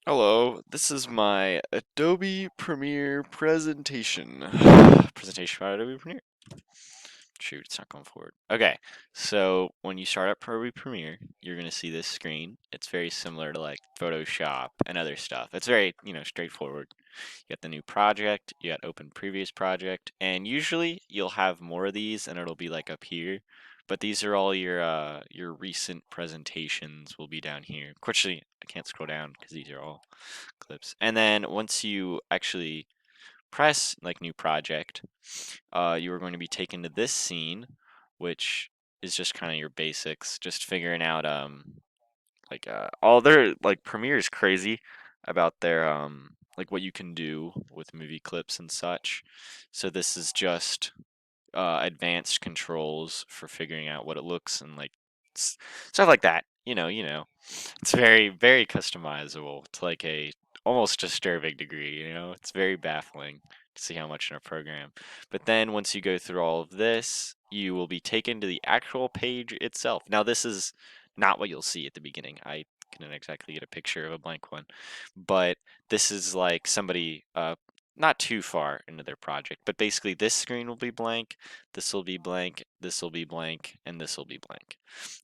Hello, this is my Adobe Premiere presentation. Presentation for Adobe Premiere. Shoot, it's not going forward. Okay, so when you start up Adobe Premiere, you're gonna see this screen. It's very similar to like Photoshop and other stuff. It's very, straightforward. You got the new project, you got open previous project, and usually you'll have more of these and it'll be like up here. But these are all your recent presentations will be down here. Unfortunately, I can't scroll down because these are all clips. And then once you actually press like new project, you are going to be taken to this scene, which is just kind of your basics, just figuring out all their like Premiere is crazy about their like what you can do with movie clips and such. So this is just advanced controls for figuring out what it looks and like stuff like that. It's very, very customizable to like a almost disturbing degree, It's very baffling to see how much in a program. But then once you go through all of this, you will be taken to the actual page itself. Now this is not what you'll see at the beginning. I couldn't exactly get a picture of a blank one, but this is like somebody not too far into their project, but basically this screen will be blank, this will be blank, this will be blank, and this will be blank.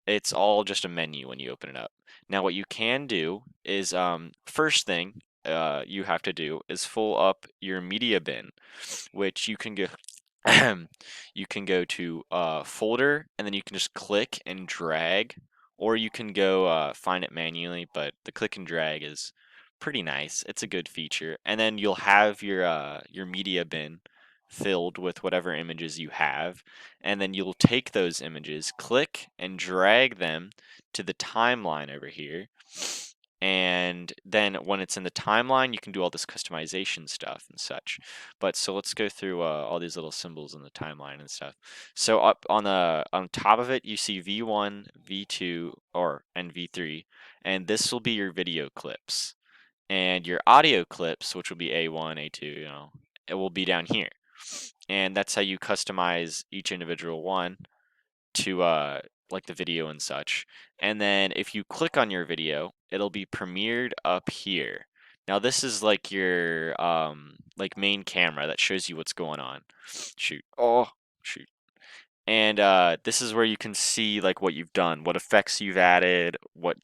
It's all just a menu when you open it up. Now, what you can do is first thing you have to do is full up your media bin, which you can go you can go to folder and then you can just click and drag, or you can go find it manually. But the click and drag is pretty nice. It's a good feature, and then you'll have your media bin filled with whatever images you have, and then you'll take those images, click and drag them to the timeline over here. And then when it's in the timeline, you can do all this customization stuff and such. But so let's go through all these little symbols in the timeline and stuff. So up on top of it, you see V1, V2, and V3, and this will be your video clips. And your audio clips, which will be A1, A2, it will be down here. And that's how you customize each individual one to like the video and such. And then if you click on your video, it'll be premiered up here. Now this is like your like main camera that shows you what's going on. Shoot. Oh, shoot. And this is where you can see like what you've done, what effects you've added,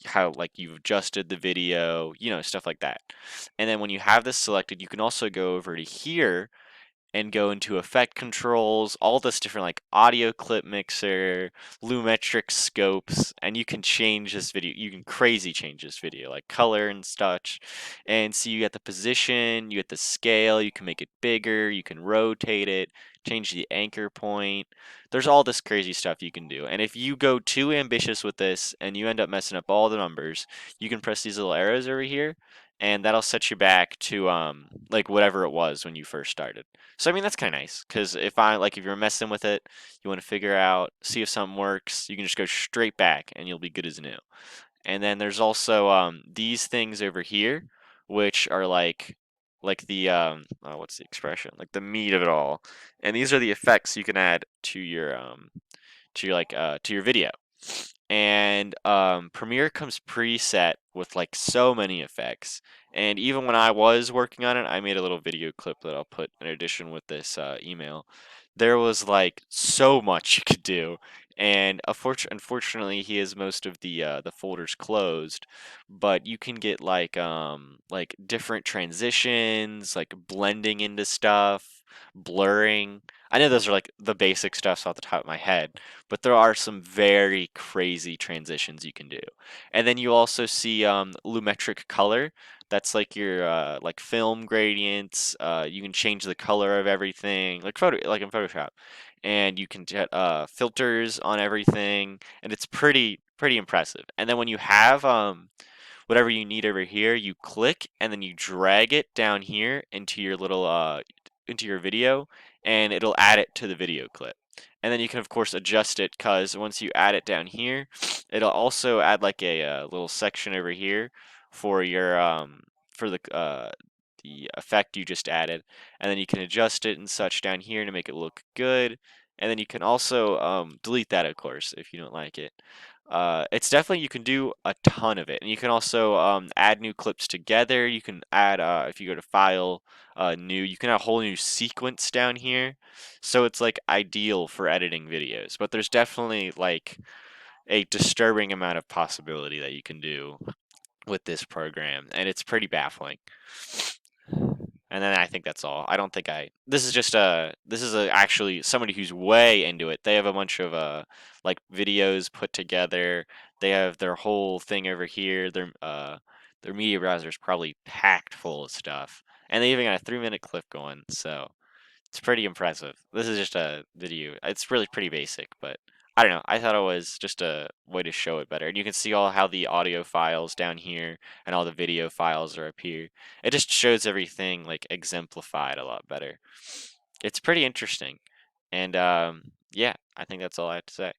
how like you've adjusted the video, stuff like that. And then when you have this selected, you can also go over to here and go into effect controls, all this different like audio clip mixer, Lumetric scopes, and you can change this video. You can crazy change this video, like color and such. And so you get the position, you get the scale, you can make it bigger, you can rotate it, change the anchor point. There's all this crazy stuff you can do. And if you go too ambitious with this and you end up messing up all the numbers, you can press these little arrows over here and that'll set you back to like whatever it was when you first started. So I mean that's kind of nice because if you're messing with it, you want to figure out see if something works, you can just go straight back and you'll be good as new. And then there's also these things over here, which are like the what's the expression? Like the meat of it all. And these are the effects you can add to your video. And Premiere comes preset with like so many effects. And even when I was working on it, I made a little video clip that I'll put in addition with this email. There was like so much you could do, and unfortunately, he has most of the folders closed. But you can get like different transitions, like blending into stuff, blurring. I know those are like the basic stuff off the top of my head, but there are some very crazy transitions you can do. And then you also see Lumetric color. That's like your like film gradients. You can change the color of everything, like in Photoshop, and you can get filters on everything, and it's pretty impressive. And then when you have whatever you need over here, you click and then you drag it down here into your little into your video, and it'll add it to the video clip. And then you can of course adjust it because once you add it down here, it'll also add like a little section over here for your for the effect you just added, and then you can adjust it and such down here to make it look good. And then you can also delete that, of course, if you don't like it. It's definitely you can do a ton of it, and you can also add new clips together. You can add if you go to File, New, you can add a whole new sequence down here. So it's like ideal for editing videos. But there's definitely like a disturbing amount of possibility that you can do with this program, and it's pretty baffling. And then I think that's all. I don't think I. This is just actually somebody who's way into it. They have a bunch of like videos put together. They have their whole thing over here. Their media browser is probably packed full of stuff, and they even got a 3-minute clip going. So it's pretty impressive. This is just a video. It's really pretty basic, but I don't know. I thought it was just a way to show it better. And you can see all how the audio files down here and all the video files are up here. It just shows everything like exemplified a lot better. It's pretty interesting. And yeah, I think that's all I have to say.